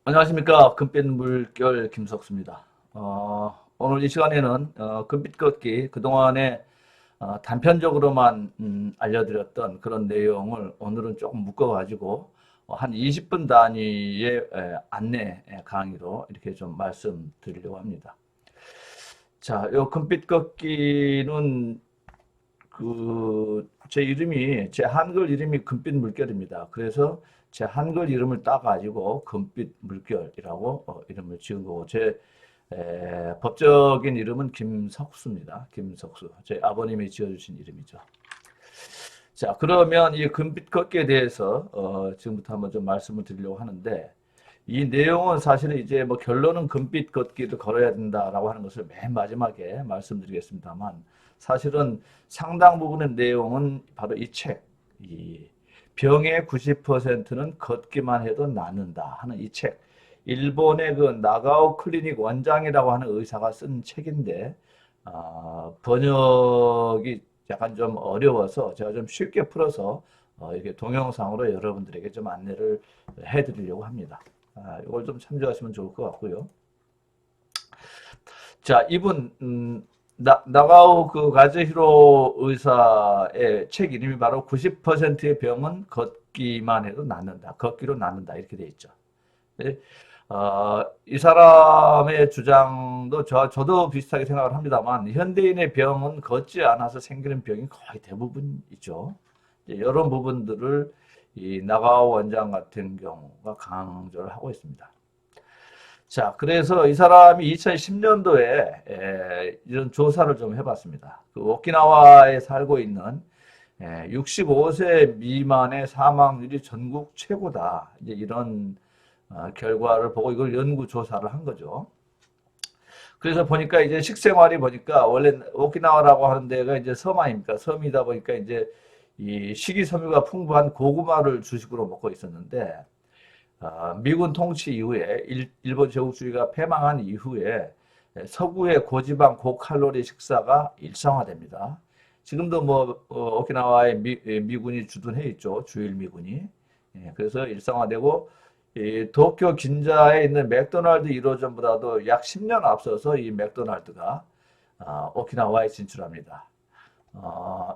안녕하십니까. 금빛 물결 김석수입니다. 오늘 이 시간에는 금빛 걷기 그동안에 단편적으로만 알려드렸던 그런 내용을 오늘은 조금 묶어가지고 한 20분 단위의 안내 강의로 이렇게 좀 말씀드리려고 합니다. 자, 요 금빛 걷기는 제 이름이, 제 한글 이름이 금빛 물결입니다. 그래서 제 한글 이름을 따가지고 금빛 물결이라고 이름을 지은 거고, 제 법적인 이름은 김석수입니다. 김석수. 제 아버님이 지어주신 이름이죠. 자, 그러면 이 금빛 걷기에 대해서 지금부터 한번 좀 말씀을 드리려고 하는데, 이 내용은 사실은 이제 뭐 결론은 금빛 걷기를 걸어야 된다라고 하는 것을 맨 마지막에 말씀드리겠습니다만, 사실은 상당 부분의 내용은 바로 이 책, 이 병의 90%는 걷기만 해도 낫는다 하는 이 책, 일본의 그 나가오 클리닉 원장이라고 하는 의사가 쓴 책인데, 번역이 약간 좀 어려워서 제가 좀 쉽게 풀어서 이렇게 동영상으로 여러분들에게 좀 안내를 해드리려고 합니다. 이걸 좀 참조하시면 좋을 것 같고요. 자, 이분 나가오 그 가즈히로 의사의 책 이름이 바로 90%의 병은 걷기만 해도 낫는다. 걷기로 낫는다. 이렇게 돼 있죠. 네. 이 사람의 주장도 저도 비슷하게 생각을 합니다만, 현대인의 병은 걷지 않아서 생기는 병이 거의 대부분이죠. 이런 부분들을 이 나가오 원장 같은 경우가 강조를 하고 있습니다. 자, 그래서 이 사람이 2010년도에 이런 조사를 좀 해봤습니다. 그 오키나와에 살고 있는 65세 미만의 사망률이 전국 최고다. 이제 이런 결과를 보고 이걸 연구 조사를 한 거죠. 그래서 보니까 이제 식생활이 보니까 원래 오키나와라고 하는 데가 이제 섬 아닙니까? 섬이다 보니까 이제 이 식이섬유가 풍부한 고구마를 주식으로 먹고 있었는데, 미군 통치 이후에 일본 제국주의가 패망한 이후에 서구의 고지방 고칼로리 식사가 일상화됩니다. 지금도 뭐 오키나와에 미군이 주둔해 있죠. 주일 미군이. 그래서 일상화되고 이 도쿄 긴자에 있는 맥도날드 1호점보다도 약 10년 앞서서 이 맥도날드가 오키나와에 진출합니다.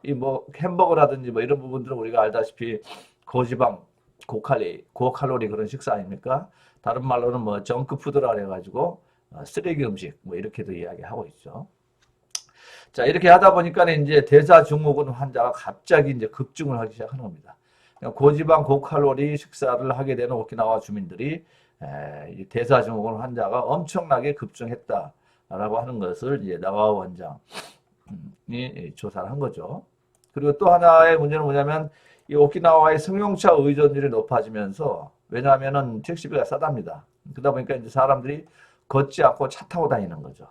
이 뭐 햄버거라든지 뭐 이런 부분들은 우리가 알다시피 고지방, 고칼로리 그런 식사 아닙니까? 다른 말로는 뭐 정크푸드라 해가지고 쓰레기 음식 뭐 이렇게도 이야기하고 있죠. 자, 이렇게 하다 보니까 이제 대사증후군 환자가 갑자기 이제 급증을 하기 시작하는 겁니다. 고지방 고칼로리 식사를 하게 되는 오키나와 주민들이 대사증후군 환자가 엄청나게 급증했다라고 하는 것을 이제 나가오 원장이 조사를 한 거죠. 그리고 또 하나의 문제는 뭐냐면 이 오키나와의 승용차 의존율이 높아지면서, 왜냐하면은 택시비가 싸답니다. 그러다 보니까 이제 사람들이 걷지 않고 차 타고 다니는 거죠.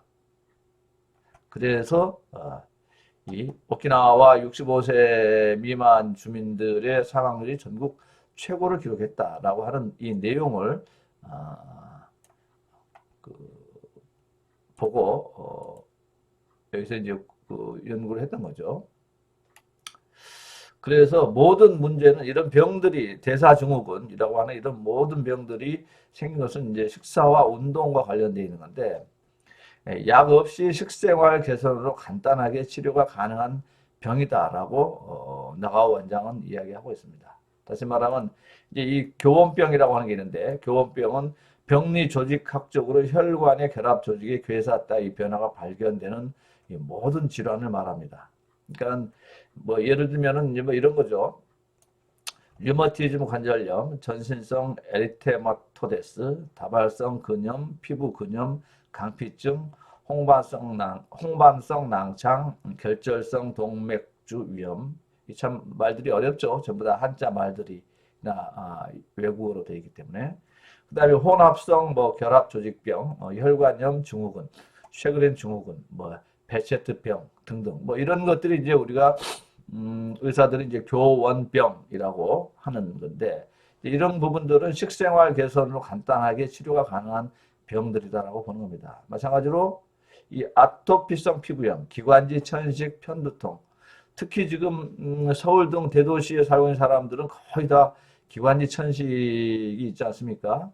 그래서 이 오키나와 65세 미만 주민들의 사망률이 전국 최고를 기록했다라고 하는 이 내용을 그 보고 여기서 이제 그 연구를 했던 거죠. 그래서 모든 문제는 이런 병들이 대사증후군이라고 하는 이런 모든 병들이 생긴 것은 이제 식사와 운동과 관련되어 있는 건데, 약 없이 식생활 개선으로 간단하게 치료가 가능한 병이다라고 나가오 원장은 이야기하고 있습니다. 다시 말하면 이제 이 교원병이라고 하는 게 있는데, 교원병은 병리 조직학적으로 혈관의 결합 조직의 괴사 따위 변화가 발견되는 이 모든 질환을 말합니다. 그러니까 뭐 예를 들면은 뭐 이런 거죠. 류머티즘 관절염, 전신성 에리테마토데스, 다발성 근염, 피부 근염, 강피증, 홍반성 낭창, 결절성 동맥주 위염. 이 참 말들이 어렵죠. 전부 다 한자 말들이나 외국어로 되어 있기 때문에. 그다음에 혼합성 뭐 결합 조직병, 혈관염 증후군, 쉐그렌 증후군, 뭐 베체트병 등등 뭐 이런 것들이 이제 우리가 의사들이 이제 교원병이라고 하는 건데, 이런 부분들은 식생활 개선으로 간단하게 치료가 가능한 병들이다라고 보는 겁니다. 마찬가지로 이 아토피성 피부염, 기관지 천식, 편두통, 특히 지금 서울 등 대도시에 살고 있는 사람들은 거의 다 기관지 천식이 있지 않습니까?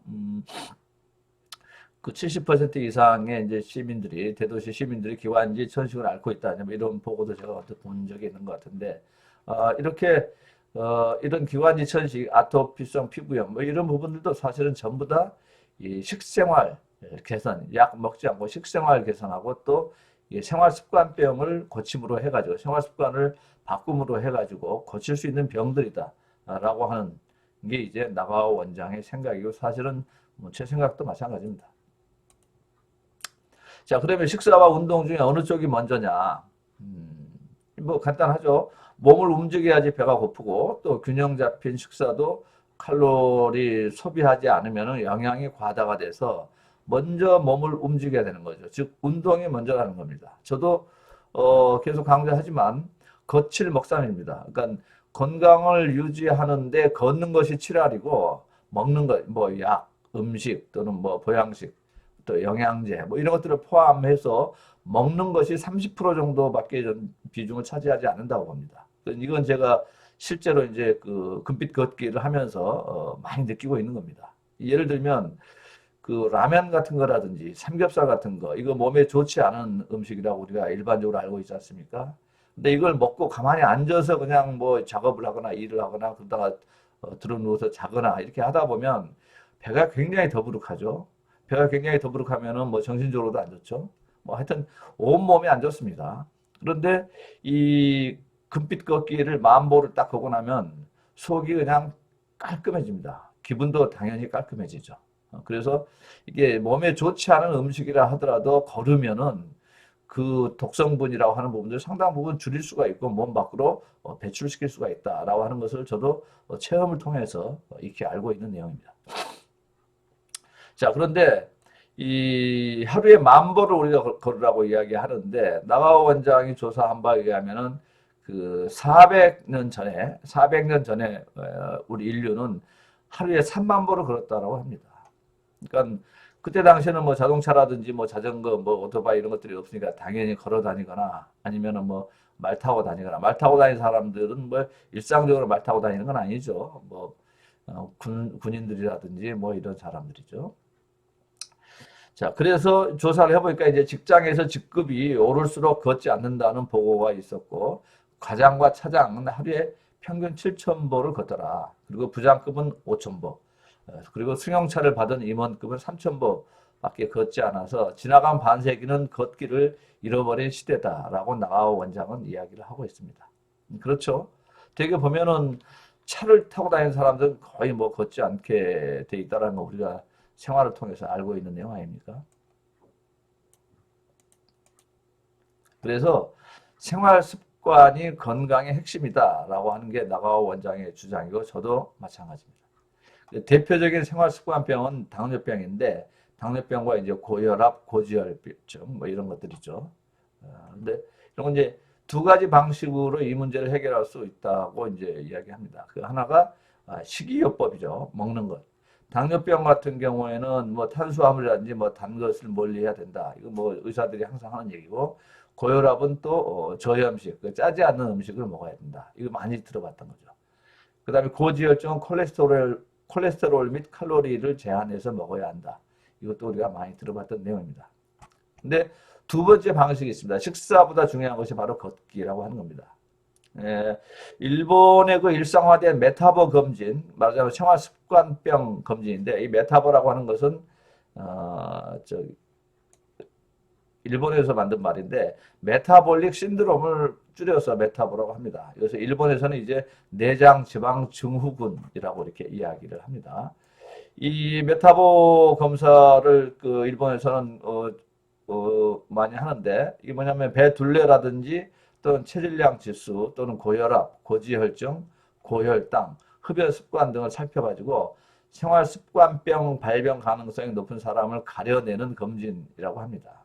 그 70% 이상의 이제 시민들이, 대도시 시민들이 기관지 천식을 앓고 있다. 뭐 이런 보고도 제가 어떤 본 적이 있는 것 같은데, 이렇게, 이런 기관지 천식, 아토피성 피부염, 뭐 이런 부분들도 사실은 전부 다 이 식생활 개선, 약 먹지 않고 식생활 개선하고 또 이 생활 습관병을 고침으로 해가지고, 생활 습관을 바꿈으로 해가지고 고칠 수 있는 병들이다. 라고 하는 게 이제 나가오 원장의 생각이고, 사실은 뭐제 생각도 마찬가지입니다. 자, 그러면 식사와 운동 중에 어느 쪽이 먼저냐? 뭐 간단하죠. 몸을 움직여야지 배가 고프고 또 균형 잡힌 식사도 칼로리 소비하지 않으면 영양이 과다가 돼서 먼저 몸을 움직여야 되는 거죠. 즉 운동이 먼저라는 겁니다. 저도 계속 강조하지만 거칠 먹삼입니다. 그러니까 건강을 유지하는데 걷는 것이 7할이고 먹는 것, 뭐 약, 음식 또는 뭐 보양식 또 영양제 뭐 이런 것들을 포함해서 먹는 것이 30% 정도밖에 비중을 차지하지 않는다고 봅니다. 이건 제가 실제로 이제 그 금빛 걷기를 하면서 많이 느끼고 있는 겁니다. 예를 들면 그 라면 같은 거라든지 삼겹살 같은 거 이거 몸에 좋지 않은 음식이라고 우리가 일반적으로 알고 있지 않습니까? 근데 이걸 먹고 가만히 앉아서 그냥 뭐 작업을 하거나 일을 하거나 그러다가 들어 누워서 자거나 이렇게 하다 보면 배가 굉장히 더부룩하죠. 배가 굉장히 더부룩하면은 뭐 정신적으로도 안 좋죠. 뭐 하여튼 온몸이 안 좋습니다. 그런데 이 금빛 걷기를 만보를 딱 걷고 나면 속이 그냥 깔끔해집니다. 기분도 당연히 깔끔해지죠. 그래서 이게 몸에 좋지 않은 음식이라 하더라도 걸으면은 그 독성분이라고 하는 부분들 상당 부분 줄일 수가 있고 몸 밖으로 배출시킬 수가 있다라고 하는 것을 저도 체험을 통해서 익히 알고 있는 내용입니다. 자, 그런데 이 하루에 10,000보를 우리가 걸으라고 이야기하는데 나가오 원장이 조사한 바에 의하면은 그 400년 전에 우리 인류는 하루에 30,000보를 걸었다라고 합니다. 그러니까 그때 당시에는 뭐 자동차라든지 뭐 자전거, 뭐 오토바이 이런 것들이 없으니까 당연히 걸어 다니거나 아니면은 뭐 말 타고 다니거나 말 타고 다니는 사람들은 뭐 일상적으로 말 타고 다니는 건 아니죠. 뭐 군인들이라든지 뭐 이런 사람들이죠. 자, 그래서 조사를 해보니까 이제 직장에서 직급이 오를수록 걷지 않는다는 보고가 있었고, 과장과 차장은 하루에 평균 7,000보를 걷더라. 그리고 부장급은 5,000보. 그리고 승용차를 받은 임원급은 3,000보밖에 걷지 않아서 지나간 반세기는 걷기를 잃어버린 시대다라고 나가오 원장은 이야기를 하고 있습니다. 그렇죠. 되게 보면은 차를 타고 다니는 사람들은 거의 뭐 걷지 않게 돼 있다라는 거 우리가 생활을 통해서 알고 있는 내용 아닙니까? 그래서 생활 습관이 건강의 핵심이다라고 하는 게 나가오 원장의 주장이고 저도 마찬가지입니다. 대표적인 생활 습관병은 당뇨병인데 당뇨병과 이제 고혈압, 고지혈증 뭐 이런 것들이죠. 근데 이런 건 이제 두 가지 방식으로 이 문제를 해결할 수 있다고 이제 이야기합니다. 그 하나가 식이요법이죠. 먹는 것. 당뇨병 같은 경우에는 뭐 탄수화물이라든지 뭐 단 것을 멀리해야 된다. 이거 뭐 의사들이 항상 하는 얘기고 고혈압은 또 저염식, 짜지 않는 음식을 먹어야 된다. 이거 많이 들어봤던 거죠. 그다음에 고지혈증은 콜레스테롤 및 칼로리를 제한해서 먹어야 한다. 이것도 우리가 많이 들어봤던 내용입니다. 근데 두 번째 방식이 있습니다. 식사보다 중요한 것이 바로 걷기라고 하는 겁니다. 일본의 그 일상화된 메타보 검진, 말하자면 생활습관병 검진인데 이 메타보라고 하는 것은 일본에서 만든 말인데 메타볼릭 신드롬을 줄여서 메타보라고 합니다. 그래서 일본에서는 이제 내장 지방 증후군이라고 이렇게 이야기를 합니다. 이 메타보 검사를 그 일본에서는 많이 하는데 이게 뭐냐면 배둘레라든지 또는 체질량 지수 또는 고혈압, 고지혈증, 고혈당, 흡연 습관 등을 살펴가지고 생활습관병 발병 가능성이 높은 사람을 가려내는 검진이라고 합니다.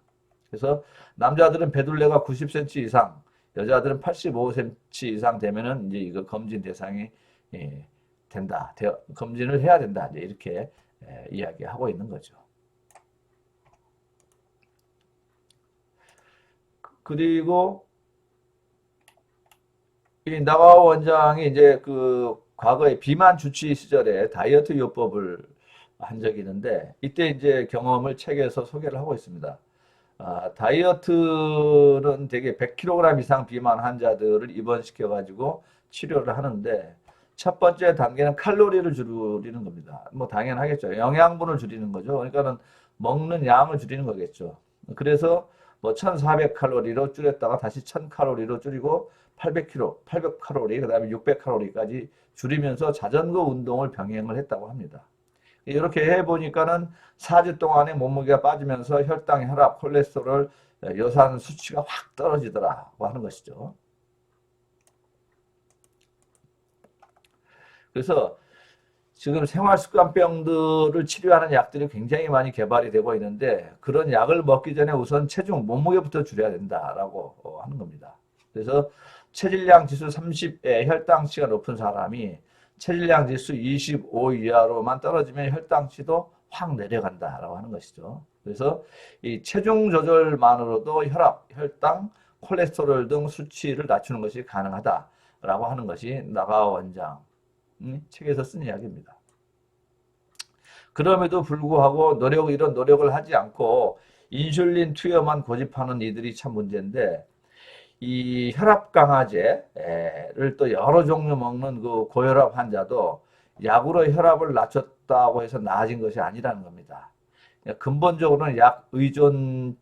그래서 남자들은 배둘레가 90cm 이상, 여자들은 85cm 이상 되면은 이제 이거 검진 대상이 된다. 검진을 해야 된다. 이제 이렇게 이야기하고 있는 거죠. 그리고 이 나가오 원장이 이제 그 과거에 비만 주치 시절에 다이어트 요법을 한 적이 있는데 이때 이제 경험을 책에서 소개를 하고 있습니다. 다이어트는 되게 100kg 이상 비만 환자들을 입원시켜 가지고 치료를 하는데 첫 번째 단계는 칼로리를 줄이는 겁니다. 뭐 당연하겠죠. 영양분을 줄이는 거죠. 그러니까는 먹는 양을 줄이는 거겠죠. 그래서 뭐 1400칼로리로 줄였다가 다시 1000칼로리로 줄이고 800칼로리, 그다음에 600칼로리까지 줄이면서 자전거 운동을 병행을 했다고 합니다. 이렇게 해보니까는 4주 동안에 몸무게가 빠지면서 혈당, 혈압, 콜레스테롤, 요산 수치가 확 떨어지더라고 하는 것이죠. 그래서 지금 생활습관병들을 치료하는 약들이 굉장히 많이 개발이 되고 있는데 그런 약을 먹기 전에 우선 체중, 몸무게부터 줄여야 된다라고 하는 겁니다. 그래서 체질량 지수 30에 혈당치가 높은 사람이 체질량 지수 25 이하로만 떨어지면 혈당치도 확 내려간다라고 하는 것이죠. 그래서 이 체중 조절만으로도 혈압, 혈당, 콜레스테롤 등 수치를 낮추는 것이 가능하다라고 하는 것이 나가와 원장 책에서 쓴 이야기입니다. 그럼에도 불구하고 이런 노력을 하지 않고 인슐린 투여만 고집하는 이들이 참 문제인데 이 혈압 강화제를 또 여러 종류 먹는 그 고혈압 환자도 약으로 혈압을 낮췄다고 해서 나아진 것이 아니라는 겁니다. 근본적으로는 약 의존증을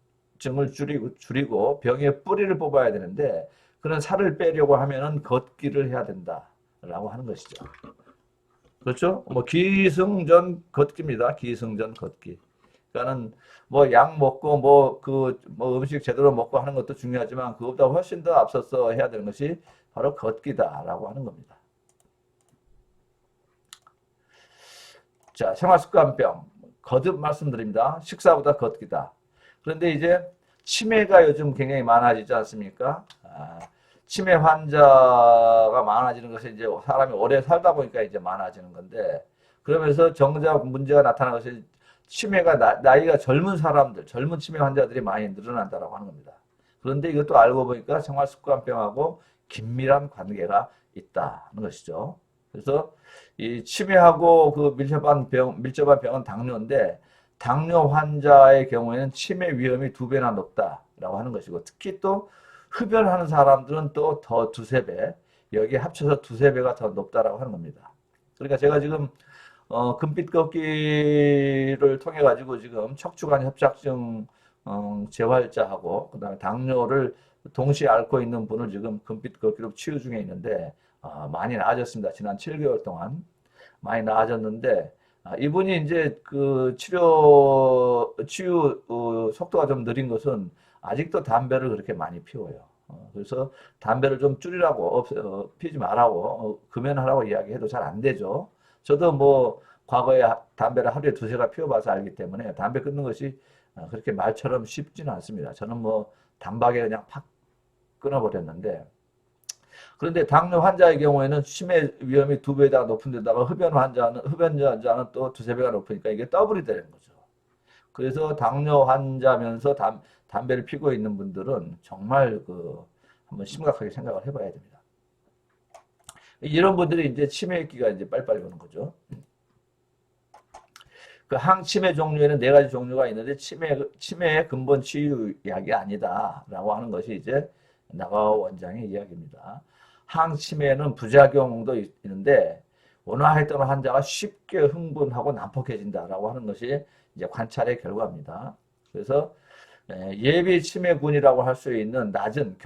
줄이고 병의 뿌리를 뽑아야 되는데 그런 살을 빼려고 하면은 걷기를 해야 된다라고 하는 것이죠. 그렇죠? 뭐 기승전 걷기입니다. 기승전 걷기. 그러니까는 뭐 약 먹고 뭐 음식 제대로 먹고 하는 것도 중요하지만 그것보다 훨씬 더 앞서서 해야 되는 것이 바로 걷기다라고 하는 겁니다. 자, 생활습관병 거듭 말씀드립니다. 식사보다 걷기다. 그런데 이제 치매가 요즘 굉장히 많아지지 않습니까? 치매 환자가 많아지는 것은 이제 사람이 오래 살다 보니까 이제 많아지는 건데 그러면서 정작 문제가 나타나는 것이 치매가 나이가 젊은 사람들, 젊은 치매 환자들이 많이 늘어난다라고 하는 겁니다. 그런데 이것도 알고 보니까 생활습관병하고 긴밀한 관계가 있다는 것이죠. 그래서 이 치매하고 그 밀접한 병은 당뇨인데 당뇨 환자의 경우에는 치매 위험이 2배나 높다라고 하는 것이고 특히 또 흡연하는 사람들은 또 더 2~3배, 여기에 합쳐서 2~3배가 더 높다라고 하는 겁니다. 그러니까 제가 지금 금빛 걷기를 통해 가지고 지금 척추관 협착증 재활자하고 그다음에 당뇨를 동시에 앓고 있는 분을 지금 금빛 걷기로 치유 중에 있는데 많이 나아졌습니다. 지난 7개월 동안 많이 나아졌는데 이분이 이제 그 치유 속도가 좀 느린 것은 아직도 담배를 그렇게 많이 피워요. 그래서 담배를 좀 줄이라고 피지 말라고 금연하라고 이야기해도 잘 안 되죠. 저도 뭐 과거에 담배를 하루에 2~3가 피워봐서 알기 때문에 담배 끊는 것이 그렇게 말처럼 쉽지는 않습니다. 저는 뭐 단박에 그냥 팍 끊어버렸는데 그런데 당뇨 환자의 경우에는 치매 위험이 2배다 높은 데다가 흡연 환자는 또 2~3배가 높으니까 이게 더블이 되는 거죠. 그래서 당뇨 환자면서 담배를 피고 있는 분들은 정말 한번 심각하게 생각을 해봐야 됩니다. 이런 분들이 이제 치매기가 이제 빨리빨리 오는 거죠. 그 항치매 종류에는 4가지 종류가 있는데 치매의 근본 치유 약이 아니다라고 하는 것이 이제 나가와 원장의 이야기입니다. 항치매는 부작용도 있는데 원화했던 환자가 쉽게 흥분하고 난폭해진다라고 하는 것이 이제 관찰의 결과입니다. 그래서 예비 치매군이라고 할 수 있는 낮은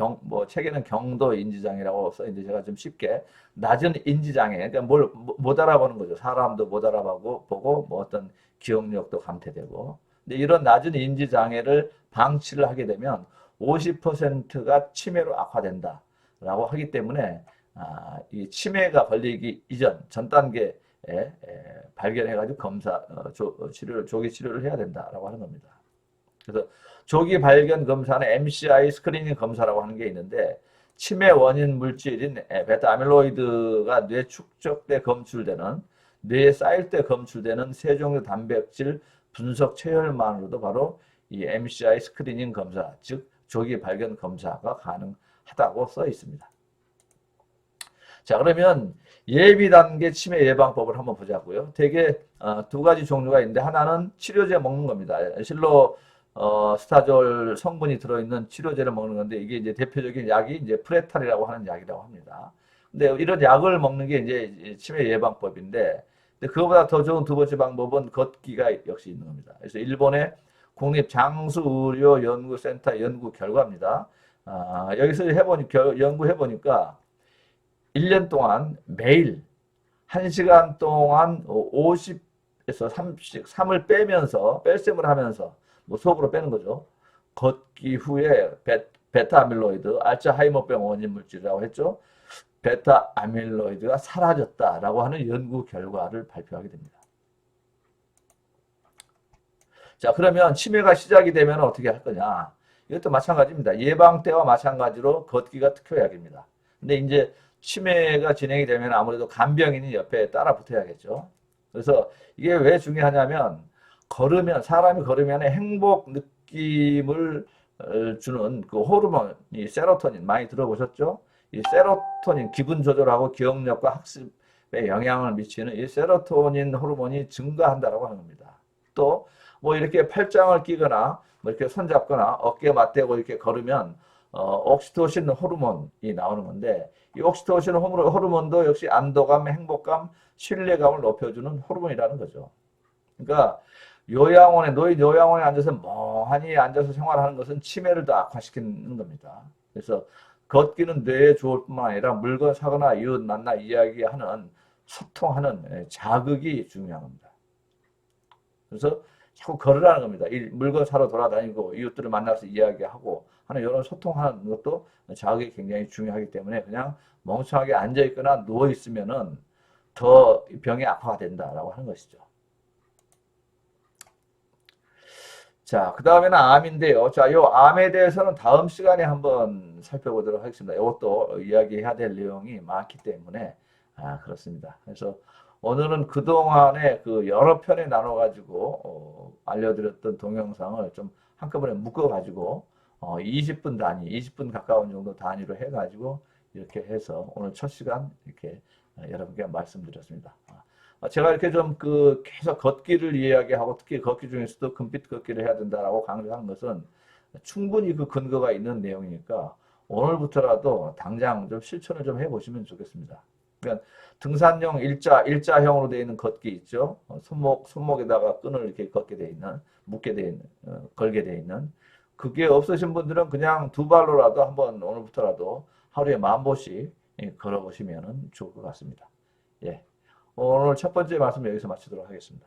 책에는 경도 인지장애라고 써 있는데 제가 좀 쉽게 낮은 인지장애, 그러니까 뭘 못 알아보는 거죠. 사람도 못 알아보고 뭐 어떤 기억력도 감퇴되고. 근데 이런 낮은 인지장애를 방치를 하게 되면 50%가 치매로 악화된다라고 하기 때문에 이 치매가 걸리기 이전 전 단계에 발견해가지고 조기 치료를 해야 된다라고 하는 겁니다. 그래서 조기 발견 검사는 MCI 스크리닝 검사라고 하는 게 있는데 치매 원인 물질인 베타 아밀로이드가 뇌에 쌓일 때 검출되는 세 종류 단백질 분석 체혈만으로도 바로 이 MCI 스크리닝 검사, 즉 조기 발견 검사가 가능하다고 써 있습니다. 자, 그러면 예비 단계 치매 예방법을 한번 보자고요. 되게 두 가지 종류가 있는데 하나는 치료제 먹는 겁니다. 실로 스타졸 성분이 들어있는 치료제를 먹는 건데 이게 이제 대표적인 약이 이제 프레탈이라고 하는 약이라고 합니다. 근데 이런 약을 먹는 게 이제 치매 예방법인데 근데 그거보다 더 좋은 두 번째 방법은 걷기가 역시 있는 겁니다. 그래서 일본의 국립장수의료연구센터 연구 결과입니다. 여기서 연구해보니까 1년 동안 매일 1시간 동안 50에서 30, 3을 빼면서, 뺄셈을 하면서, 뭐 수업으로 빼는 거죠. 걷기 후에 베타 아밀로이드, 알츠하이머병 원인 물질이라고 했죠. 베타 아밀로이드가 사라졌다라고 하는 연구 결과를 발표하게 됩니다. 자, 그러면 치매가 시작이 되면 어떻게 할 거냐? 이것도 마찬가지입니다. 예방 때와 마찬가지로 걷기가 특효약입니다. 근데 이제 치매가 진행이 되면 아무래도 간병인이 옆에 따라 붙어야겠죠. 그래서 이게 왜 중요하냐면 사람이 걸으면 행복 느낌을 주는 그 호르몬이 세로토닌 많이 들어보셨죠? 이 세로토닌 기분 조절하고 기억력과 학습에 영향을 미치는 이 세로토닌 호르몬이 증가한다라고 하는 겁니다. 또 뭐 이렇게 팔짱을 끼거나 뭐 이렇게 손잡거나 어깨에 맞대고 이렇게 걸으면 옥시토신 호르몬이 나오는 건데 이 옥시토신 호르몬도 역시 안도감, 행복감, 신뢰감을 높여주는 호르몬이라는 거죠. 그러니까 노인 요양원에 앉아서 멍하니 앉아서 생활하는 것은 치매를 더 악화시키는 겁니다. 그래서 걷기는 뇌에 좋을 뿐만 아니라 물건 사거나 이웃 만나 이야기하는 소통하는 자극이 중요한 겁니다. 그래서 자꾸 걸으라는 겁니다. 물건 사러 돌아다니고 이웃들을 만나서 이야기하고 하는 이런 소통하는 것도 자극이 굉장히 중요하기 때문에 그냥 멍청하게 앉아있거나 누워있으면은 더 병이 악화가 된다라고 하는 것이죠. 자, 그 다음에는 암인데요. 자, 요 암에 대해서는 다음 시간에 한번 살펴보도록 하겠습니다. 이것도 이야기해야 될 내용이 많기 때문에, 그렇습니다. 그래서 오늘은 그동안에 그 여러 편에 나눠가지고, 알려드렸던 동영상을 좀 한꺼번에 묶어가지고, 20분 단위, 20분 가까운 정도 단위로 해가지고, 이렇게 해서 오늘 첫 시간 이렇게 여러분께 말씀드렸습니다. 제가 이렇게 좀 계속 걷기를 이야기하고 특히 걷기 중에서도 금빛 걷기를 해야 된다라고 강조하는 것은 충분히 그 근거가 있는 내용이니까 오늘부터라도 당장 좀 실천을 좀 해보시면 좋겠습니다. 그러니까 등산용 일자형으로 되어 있는 걷기 있죠. 손목에다가 끈을 이렇게 걸게 되어 있는. 그게 없으신 분들은 그냥 두 발로라도 한번 오늘부터라도 하루에 10,000보씩 걸어보시면 좋을 것 같습니다. 예. 오늘 첫 번째 말씀 여기서 마치도록 하겠습니다.